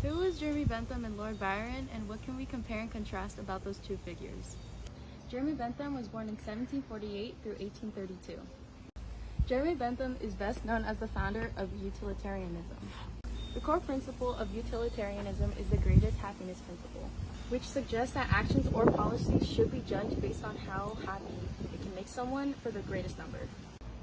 Who is Jeremy Bentham and Lord Byron, and what can we compare and contrast about those two figures? Jeremy Bentham was born in 1748 through 1832. Jeremy Bentham is best known as the founder of utilitarianism. The core principle of utilitarianism is the greatest happiness principle, which suggests that actions or policies should be judged based on how happy it can make someone for the greatest number.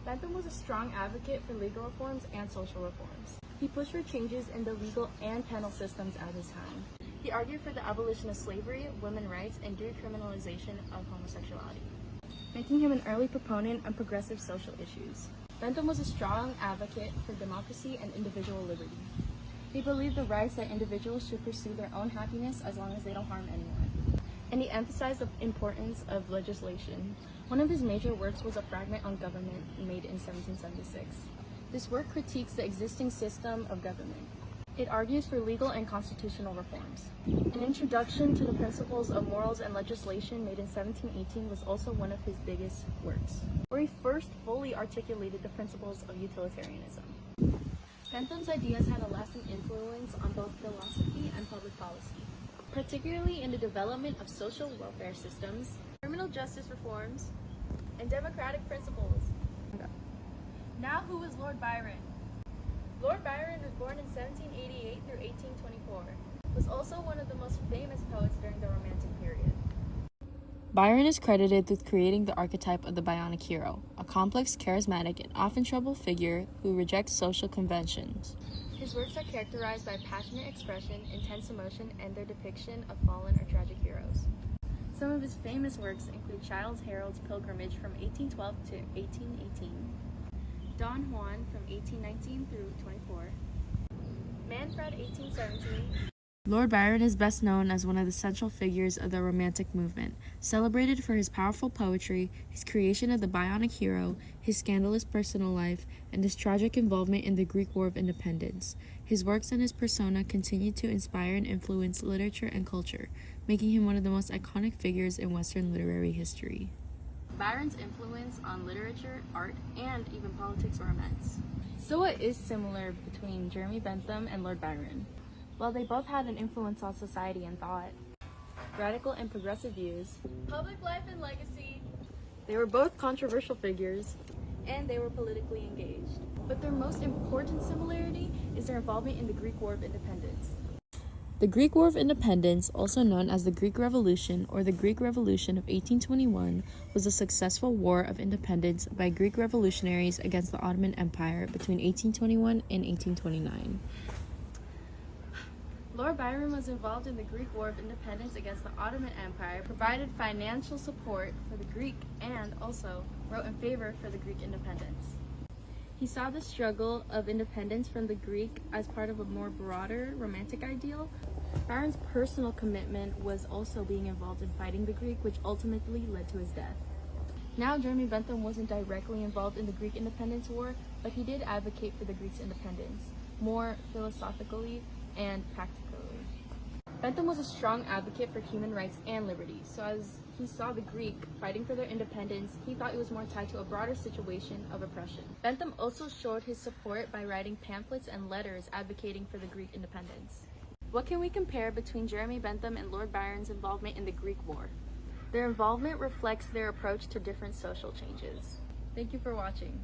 Bentham was a strong advocate for legal reforms and social reforms. He pushed for changes in the legal and penal systems at his time. He argued for the abolition of slavery, women's rights, and decriminalization of homosexuality, making him an early proponent of progressive social issues. Bentham was a strong advocate for democracy and individual liberty. He believed the rights that individuals should pursue their own happiness as long as they don't harm anyone. And he emphasized the importance of legislation. One of his major works was a fragment on government made in 1776. This work critiques the existing system of government. It argues for legal and constitutional reforms. An introduction to the principles of morals and legislation made in 1718 was also one of his biggest works, where he first fully articulated the principles of utilitarianism. Bentham's ideas had a lasting influence on both philosophy and public policy, particularly in the development of social welfare systems, criminal justice reforms, and democratic principles. Now, who is Lord Byron? Lord Byron was born in 1788 through 1824. Was also one of the most famous poets during the Romantic period. Byron is credited with creating the archetype of the Bionic hero, a complex, charismatic, and often troubled figure who rejects social conventions. His works are characterized by passionate expression, intense emotion, and their depiction of fallen or tragic heroes. Some of his famous works include Childe Harold's Pilgrimage from 1812 to 1818, Don Juan from 1819 through 24, Manfred 1817. Lord Byron is best known as one of the central figures of the Romantic movement, celebrated for his powerful poetry, his creation of the Bionic hero, his scandalous personal life, and his tragic involvement in the Greek War of Independence. His works and his persona continue to inspire and influence literature and culture, making him one of the most iconic figures in Western literary history. Byron's influence on literature, art, and even politics were immense. So what is similar between Jeremy Bentham and Lord Byron? Well, they both had an influence on society and thought, radical and progressive views, public life and legacy. They were both controversial figures, and they were politically engaged. But their most important similarity is their involvement in the Greek War of Independence. The Greek War of Independence, also known as the Greek Revolution or the Greek Revolution of 1821, was a successful war of independence by Greek revolutionaries against the Ottoman Empire between 1821 and 1829. Lord Byron was involved in the Greek War of Independence against the Ottoman Empire, provided financial support for the Greek, and also wrote in favor for the Greek independence. He saw the struggle of independence from the Greek as part of a more broader romantic ideal. Byron's personal commitment was also being involved in fighting the Greek, which ultimately led to his death. Now, Jeremy Bentham wasn't directly involved in the Greek independence war, but he did advocate for the Greeks' independence, more philosophically and practically. Bentham was a strong advocate for human rights and liberty, so as he saw the Greek fighting for their independence, he thought it was more tied to a broader situation of oppression. Bentham also showed his support by writing pamphlets and letters advocating for the Greek independence. What can we compare between Jeremy Bentham and Lord Byron's involvement in the Greek War? Their involvement reflects their approach to different social changes. Thank you for watching.